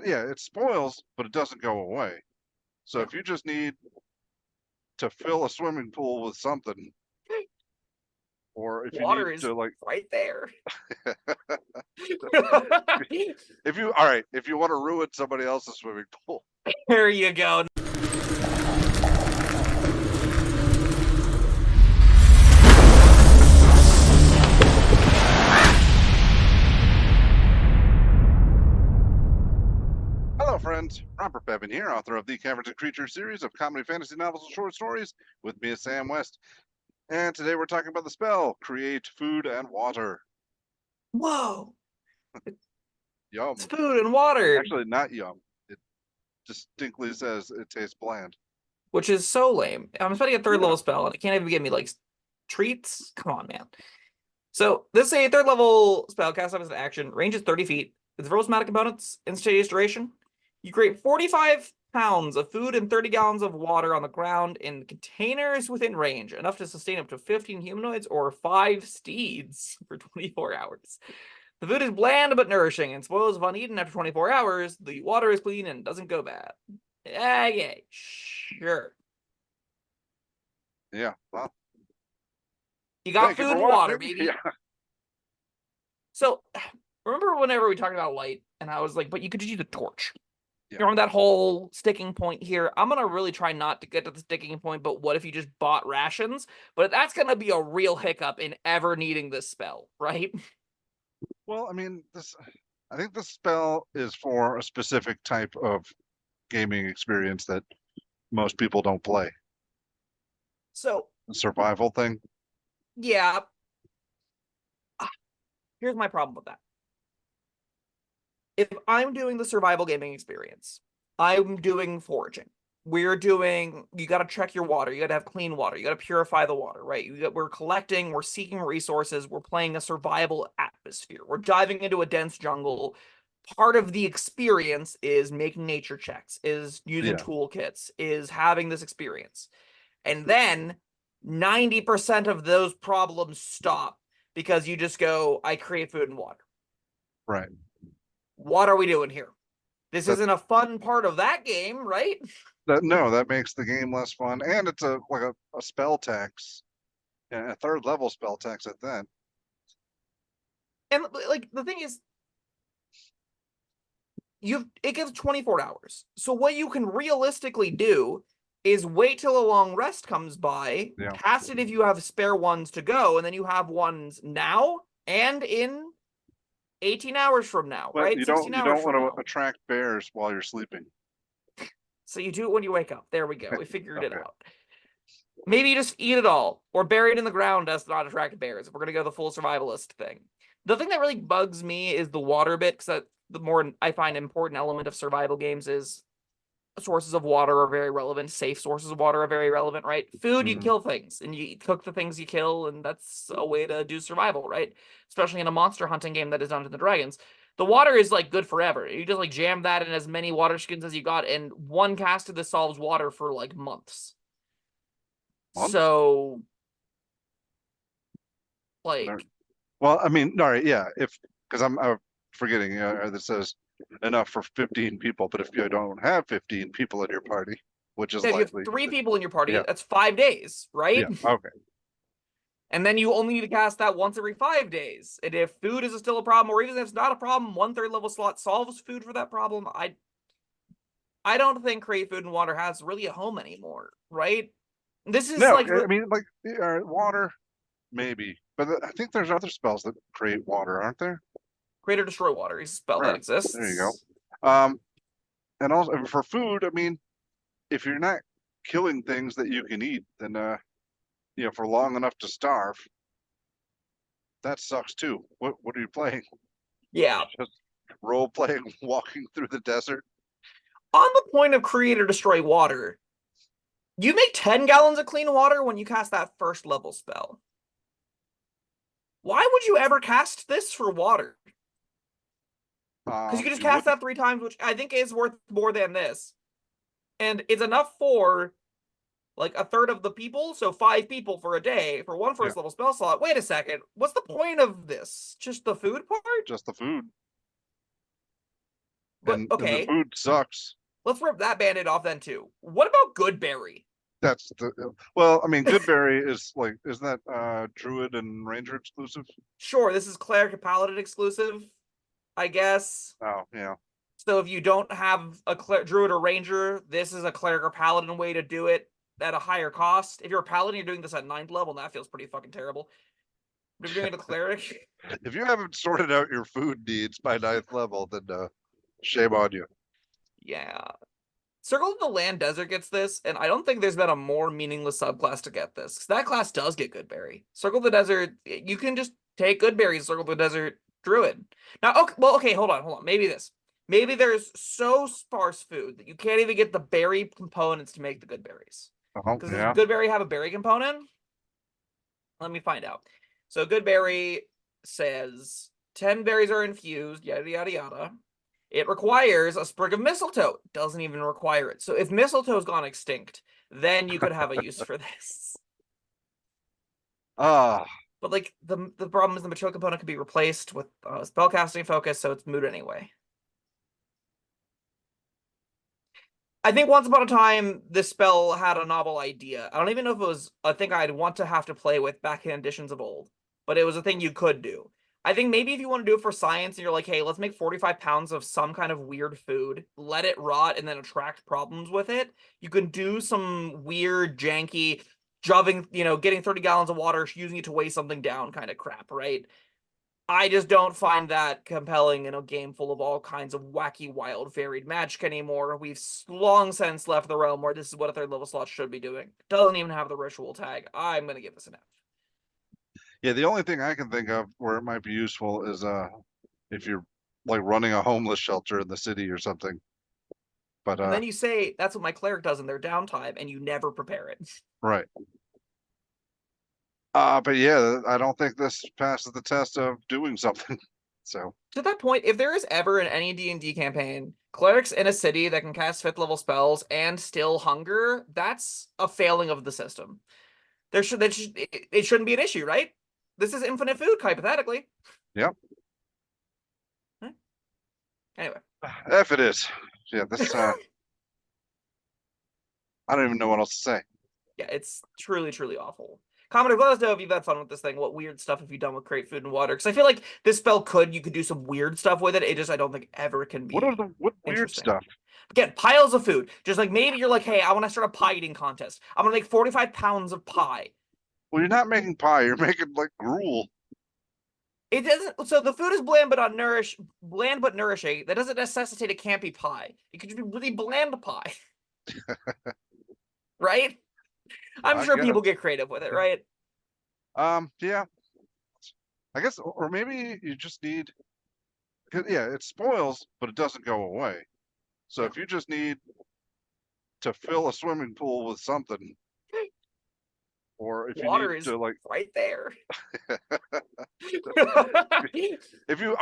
yeah, it spoils, but it doesn't go away. So Yeah. if you just need to fill a swimming pool with something, or if you need Water is to like, right there. if you want to ruin somebody else's swimming pool. There you go. Hello, friends. Robert Bevan here, author of the Caverns Creatures series of comedy fantasy novels and short stories. With me is Sam West. And today we're talking about the spell, Create Food and Water. Whoa. Yum. It's food and water. Actually, not yum. It distinctly says it tastes bland. Which is so lame. I'm expecting a third Yeah. level spell, and it can't even give me, like, treats? Come on, man. So, this is a third level spell, cast off as an action, range is 30 feet. With verbal somatic components, instantaneous duration. You create 45 pounds of food and 30 gallons of water on the ground in containers within range, enough to sustain up to 15 humanoids or 5 steeds for 24 hours. The food is bland but nourishing and spoils if uneaten after 24 hours. The water is clean and doesn't go bad. Yeah, sure. Yeah, well, You got thank you food for and water, watching. baby. Yeah. So, remember whenever we talked about light, and I was like, but you could just use a torch. Yeah. You're on that whole sticking point here. I'm going to really try not to get to the sticking point, but what if you just bought rations? But that's going to be a real hiccup in ever needing this spell, right? Well, I mean, I think the spell is for a specific type of gaming experience that most people don't play. So, The survival thing. yeah. Here's my problem with that. If I'm doing the survival gaming experience, I'm doing foraging. You got to check your water. You got to have clean water. You got to purify the water, right? We're collecting, we're seeking resources. We're playing a survival atmosphere. We're diving into a dense jungle. Part of the experience is making nature checks, is using toolkits, is having this experience. And then 90% of those problems stop because you just go, I create food and water. Right. What are we doing here? This isn't a fun part of that game, right? That makes the game less fun, and it's a spell tax, and a third level spell tax at that. And like the thing is, it gives 24 hours. So what you can realistically do is wait till a long rest comes by, cast it if you have spare ones to go, and then you have ones now and in 18 hours from now, right? You don't want to attract bears while you're sleeping. So you do it when you wake up. There we go. We figured it out. Maybe you just eat it all, or bury it in the ground does not attract bears. If we're gonna go the full survivalist thing. The thing that really bugs me is the water bit, because the more I find important element of survival games is sources of water are very relevant. Safe sources of water are very relevant, right? Food, you kill things, and you cook the things you kill, and that's a way to do survival, right? Especially in a monster hunting game that is Dungeons and Dragons. The water is like good forever. You just like jam that in as many water skins as you got, and one cast of this solves water for like months. So, like, well, I mean, all right, yeah. Because I'm forgetting that says enough for 15 people, but if you don't have 15 people in your party, which is likely, if you have 3 people in your party, that's 5 days, right? Yeah. Okay. And then you only need to cast that once every 5 days. And if food is still a problem, or even if it's not a problem, 1/3 level slot solves food for that problem. I don't think Create Food and Water has really a home anymore, right? This is I mean, like water, maybe, but I think there's other spells that create water, aren't there? Create or Destroy Water is a spell that exists. There you go. And also for food, I mean, if you're not killing things that you can eat, then for long enough to starve, that sucks too. What are you playing? Yeah. Just role playing, walking through the desert. On the point of Create or Destroy Water, you make 10 gallons of clean water when you cast that first level spell. Why would you ever cast this for water? Because you can just cast that 3 times, which I think is worth more than this. And it's enough for like 1/3 of the people, so 5 people for a day for one first level spell slot. Wait a second, what's the point of this? Just the food part? Just the food. But and the okay, food sucks. let's rip that band-aid off then too. What about Goodberry? That's the well, I mean, Goodberry is like, isn't that Druid and Ranger exclusive? Sure, this is Cleric and Paladin exclusive, I guess. Oh, yeah. So if you don't have a Druid or Ranger, this is a Cleric or Paladin way to do it at a higher cost. If you're a Paladin, you're doing this at 9th level, and that feels pretty fucking terrible. But if you're doing it a Cleric... If you haven't sorted out your food needs by 9th level, then shame on you. Yeah. Circle of the Land Desert gets this, and I don't think there's been a more meaningless subclass to get this. That class does get Goodberry. Circle of the Desert, you can just take Goodberry and Circle of the Desert Druid. Now, okay, well, okay, hold on. Maybe this. Maybe there's so sparse food that you can't even get the berry components to make the good berries. Oh, Because yeah. does Goodberry have a berry component? Let me find out. So Goodberry says 10 berries are infused, yada, yada, yada. It requires a sprig of mistletoe. Doesn't even require it. So if mistletoe's gone extinct, then you could have a use for this. Ah, But like the problem is the material component could be replaced with spellcasting focus, so it's moot anyway. I think once upon a time this spell had a novel idea. I don't even know if it was a thing I'd want to have to play with back in editions of old, but it was a thing you could do. I think maybe if you want to do it for science and you're like, hey, let's make 45 pounds of some kind of weird food, let it rot, and then attract problems with it, you can do some weird, janky, shoving, getting 30 gallons of water, using it to weigh something down kind of crap, right? I just don't find that compelling in a game full of all kinds of wacky, wild, varied magic anymore. We've long since left the realm where this is what a 3rd level slot should be doing. Doesn't even have the ritual tag. I'm going to give this an F. yeah. The only thing I can think of where it might be useful is if you're like running a homeless shelter in the city or something. But And then you say that's what my cleric does in their downtime, and you never prepare it. right. But yeah, I don't think this passes the test of doing something. So To that point, if there is ever in any D&D campaign clerics in a city that can cast 5th level spells and still hunger, that's a failing of the system. It shouldn't be an issue, right? This is infinite food, hypothetically. yep. Anyway. If it is. Yeah, this I don't even know what else to say. Yeah, it's truly, truly awful. Commenters, let us know if you've had fun with this thing. What weird stuff have you done with Create Food and Water? Because I feel like this spell you could do some weird stuff with it. It just, I don't think ever can be What weird interesting. stuff? Again, piles of food. Just like maybe you're like, hey, I want to start a pie eating contest. I'm going to make 45 pounds of pie. Well, you're not making pie. You're making like gruel. It doesn't. So the food is bland but nourishing. That doesn't necessitate it can't be pie. It could just be really bland pie, right? I'm sure people get creative with it, right? Yeah. I guess, or maybe you just need. Yeah, it spoils, but it doesn't go away. So if you just need to fill a swimming pool with something, or if Water you need is to like right there. if you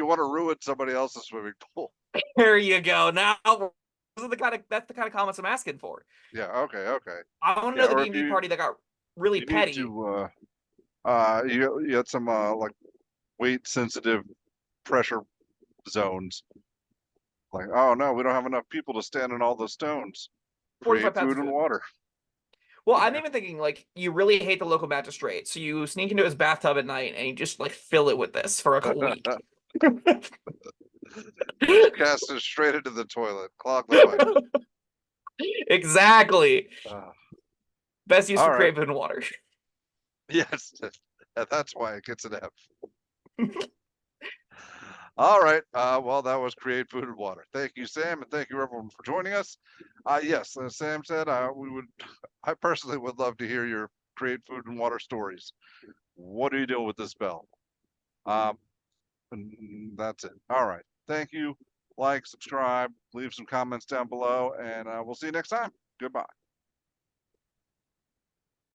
want to ruin somebody else's swimming pool. There you go. Now that's the kind of comments I'm asking for. Yeah, okay. I want to know the D&D party that got really you petty. Need to you had some like weight sensitive pressure zones. Like, oh no, we don't have enough people to stand on all the stones. 45 Create pounds food of and food. water. Well, I'm even thinking like you really hate the local magistrate, so you sneak into his bathtub at night and you just like fill it with this for a week. Cast it straight into the toilet. Clog the pipe. Exactly. Best use for right. Create Food and Water. Yes, that's why it gets an F. All right. Well, that was Create Food and Water. Thank you, Sam, and thank you everyone for joining us. Yes, as Sam said, I personally would love to hear your Create Food and Water stories. What are you doing with this spell? And that's it. All right. Thank you. Like, subscribe, leave some comments down below, and we'll see you next time. Goodbye.